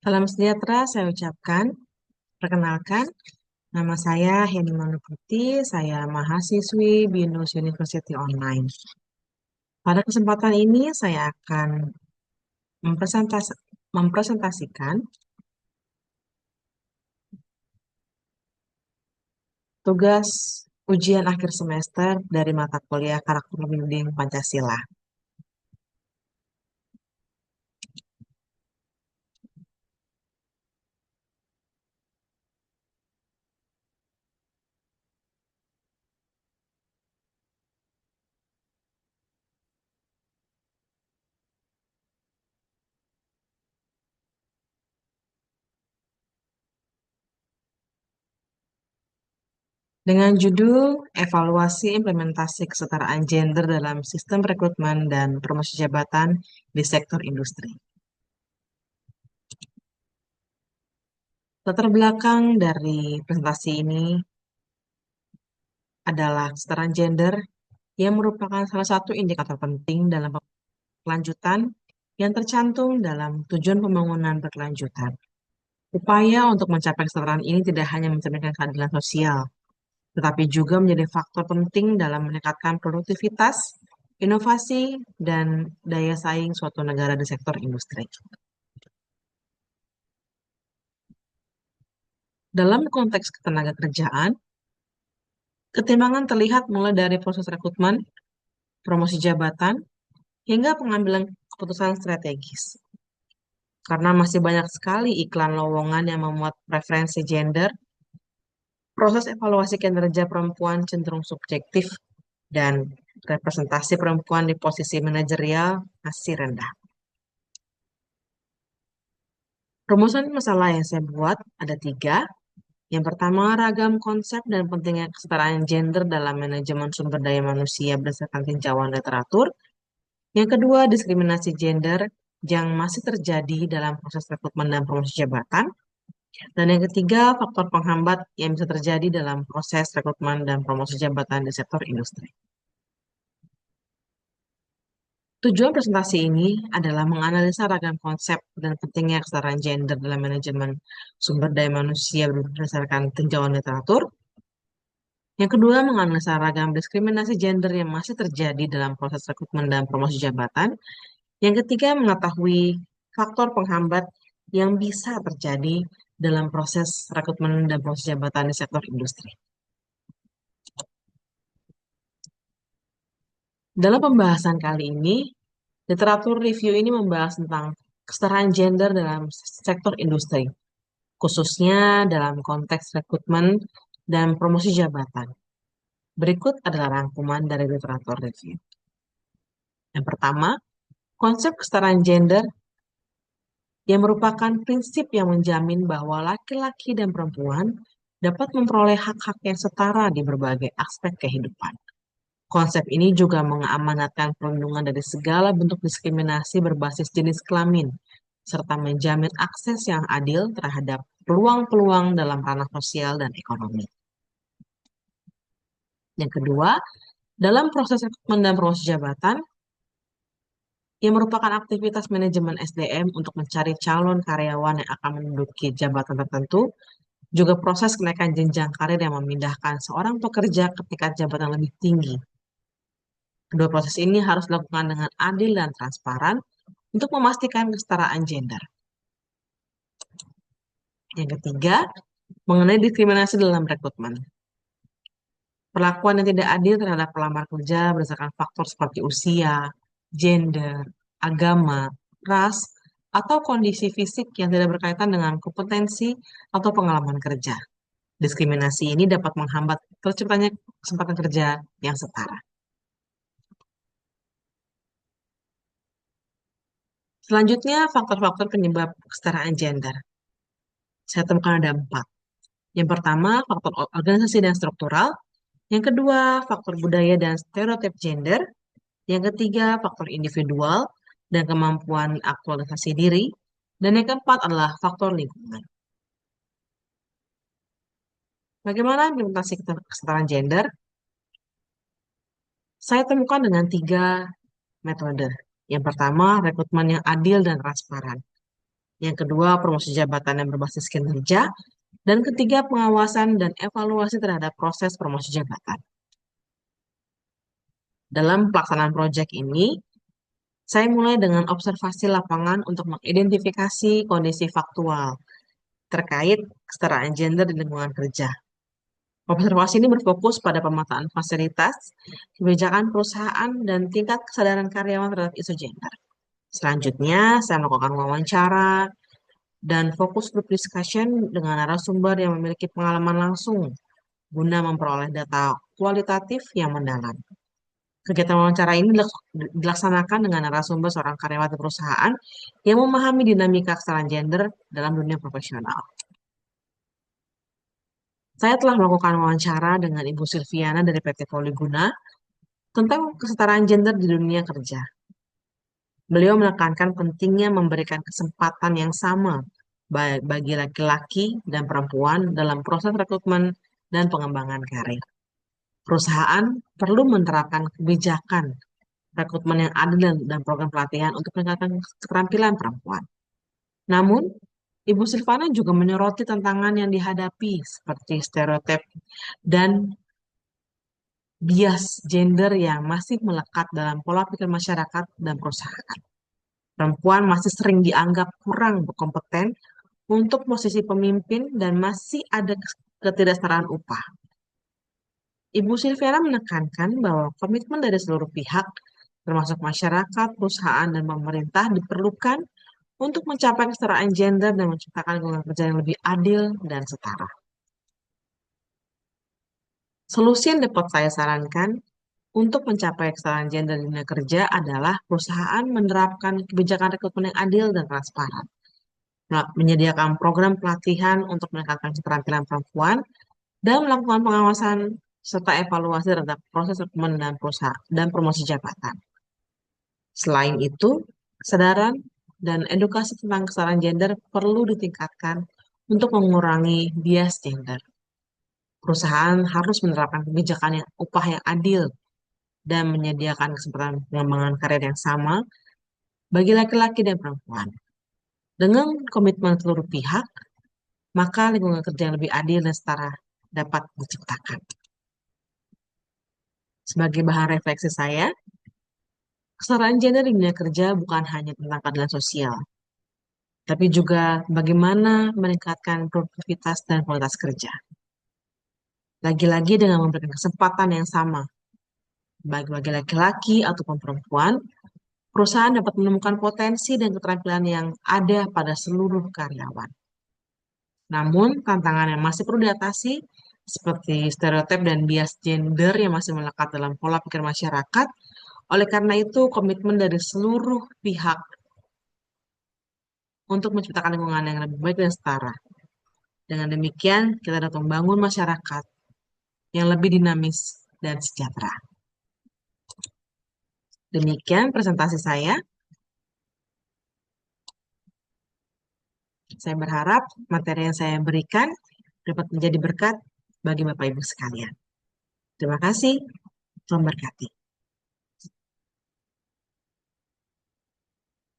Salam sejahtera saya ucapkan. Perkenalkan, nama saya Heni Manuputi, saya mahasiswi BINUS University Online. Pada kesempatan ini saya akan mempresentasikan tugas ujian akhir semester dari mata kuliah Karakter Bimbing Pancasila. Dengan judul Evaluasi Implementasi Kesetaraan Gender dalam Sistem Rekrutmen dan Promosi Jabatan di Sektor Industri. Latar belakang dari presentasi ini adalah kesetaraan gender yang merupakan salah satu indikator penting dalam kelanjutan yang tercantum dalam tujuan pembangunan berkelanjutan. Upaya untuk mencapai kesetaraan ini tidak hanya mencerminkan keadilan sosial, tetapi juga menjadi faktor penting dalam meningkatkan produktivitas, inovasi, dan daya saing suatu negara di sektor industri. Dalam konteks ketenaga kerjaan, ketimbangan terlihat mulai dari proses rekrutmen, promosi jabatan, hingga pengambilan keputusan strategis. Karena masih banyak sekali iklan lowongan yang memuat preferensi gender, proses evaluasi kinerja perempuan cenderung subjektif dan representasi perempuan di posisi manajerial masih rendah. Rumusan masalah yang saya buat ada 3. Yang pertama, ragam konsep dan pentingnya kesetaraan gender dalam manajemen sumber daya manusia berdasarkan tinjauan literatur. Yang kedua, diskriminasi gender yang masih terjadi dalam proses rekrutmen dan promosi jabatan. Dan yang ketiga, faktor penghambat yang bisa terjadi dalam proses rekrutmen dan promosi jabatan di sektor industri. Tujuan presentasi ini adalah menganalisa ragam konsep dan pentingnya kesetaraan gender dalam manajemen sumber daya manusia berdasarkan tinjauan literatur. Yang kedua, menganalisa ragam diskriminasi gender yang masih terjadi dalam proses rekrutmen dan promosi jabatan. Yang ketiga, mengetahui faktor penghambat yang bisa terjadi dalam proses rekrutmen dan promosi jabatan di sektor industri. Dalam pembahasan kali ini, literatur review ini membahas tentang kesetaraan gender dalam sektor industri, khususnya dalam konteks rekrutmen dan promosi jabatan. Berikut adalah rangkuman dari literatur review. Yang pertama, konsep kesetaraan gender yang merupakan prinsip yang menjamin bahwa laki-laki dan perempuan dapat memperoleh hak-hak yang setara di berbagai aspek kehidupan. Konsep ini juga mengamanatkan perlindungan dari segala bentuk diskriminasi berbasis jenis kelamin, serta menjamin akses yang adil terhadap peluang-peluang dalam ranah sosial dan ekonomi. Yang kedua, dalam proses rekrutmen dan promosi jabatan, yang merupakan aktivitas manajemen SDM untuk mencari calon karyawan yang akan menduduki jabatan tertentu, juga proses kenaikan jenjang karir yang memindahkan seorang pekerja ke tingkat jabatan lebih tinggi. Kedua proses ini harus dilakukan dengan adil dan transparan untuk memastikan kesetaraan gender. Yang ketiga, mengenai diskriminasi dalam rekrutmen. Perlakuan yang tidak adil terhadap pelamar kerja berdasarkan faktor seperti usia, gender, agama, ras, atau kondisi fisik yang tidak berkaitan dengan kompetensi atau pengalaman kerja. Diskriminasi ini dapat menghambat terciptanya kesempatan kerja yang setara. Selanjutnya, faktor-faktor penyebab kesetaraan gender. Saya temukan ada 4. Yang pertama, faktor organisasi dan struktural. Yang kedua, faktor budaya dan stereotip gender. Yang ketiga, faktor individual dan kemampuan aktualisasi diri. Dan yang keempat adalah faktor lingkungan. Bagaimana implementasi kesetaraan gender? Saya temukan dengan 3 metode. Yang pertama, rekrutmen yang adil dan transparan. Yang kedua, promosi jabatan yang berbasis kinerja. Dan ketiga, pengawasan dan evaluasi terhadap proses promosi jabatan. Dalam pelaksanaan proyek ini, saya mulai dengan observasi lapangan untuk mengidentifikasi kondisi faktual terkait kesetaraan gender di lingkungan kerja. Observasi ini berfokus pada pemetaan fasilitas, kebijakan perusahaan, dan tingkat kesadaran karyawan terhadap isu gender. Selanjutnya, saya melakukan wawancara dan fokus group discussion dengan narasumber yang memiliki pengalaman langsung guna memperoleh data kualitatif yang mendalam. Kegiatan wawancara ini dilaksanakan dengan narasumber seorang karyawan di perusahaan yang memahami dinamika kesetaraan gender dalam dunia profesional. Saya telah melakukan wawancara dengan Ibu Silviana dari PT Poliguna tentang kesetaraan gender di dunia kerja. Beliau menekankan pentingnya memberikan kesempatan yang sama bagi laki-laki dan perempuan dalam proses rekrutmen dan pengembangan karir. Perusahaan perlu menerapkan kebijakan rekrutmen yang adil dan program pelatihan untuk meningkatkan keterampilan perempuan. Namun, Ibu Silvana juga menyoroti tantangan yang dihadapi seperti stereotip dan bias gender yang masih melekat dalam pola pikir masyarakat dan perusahaan. Perempuan masih sering dianggap kurang berkompeten untuk posisi pemimpin dan masih ada ketidaksetaraan upah. Ibu Silviana menekankan bahwa komitmen dari seluruh pihak, termasuk masyarakat, perusahaan, dan pemerintah diperlukan untuk mencapai kesetaraan gender dan menciptakan lingkungan kerja yang lebih adil dan setara. Solusi yang dapat saya sarankan untuk mencapai kesetaraan gender di dunia kerja adalah perusahaan menerapkan kebijakan rekrutmen yang adil dan transparan, menyediakan program pelatihan untuk meningkatkan keterampilan perempuan, dan melakukan pengawasan serta evaluasi terhadap proses rekrutmen dan perusahaan dan promosi jabatan. Selain itu, kesadaran dan edukasi tentang kesetaraan gender perlu ditingkatkan untuk mengurangi bias gender. Perusahaan harus menerapkan kebijakan yang upah yang adil dan menyediakan kesempatan pengembangan karir yang sama bagi laki-laki dan perempuan. Dengan komitmen seluruh pihak, maka lingkungan kerja yang lebih adil dan setara dapat diciptakan. Sebagai bahan refleksi saya, kesetaraan gender di dunia kerja bukan hanya tentang keadilan sosial, tapi juga bagaimana meningkatkan produktivitas dan kualitas kerja. Lagi-lagi dengan memberikan kesempatan yang sama, baik bagi laki-laki ataupun perempuan, perusahaan dapat menemukan potensi dan keterampilan yang ada pada seluruh karyawan. Namun, tantangan yang masih perlu diatasi, seperti stereotip dan bias gender yang masih melekat dalam pola pikir masyarakat. Oleh karena itu, komitmen dari seluruh pihak untuk menciptakan lingkungan yang lebih baik dan setara. Dengan demikian, kita dapat membangun masyarakat yang lebih dinamis dan sejahtera. Demikian presentasi saya. Saya berharap materi yang saya berikan dapat menjadi berkat bagi Bapak Ibu sekalian. Terima kasih. Tuhan berkati.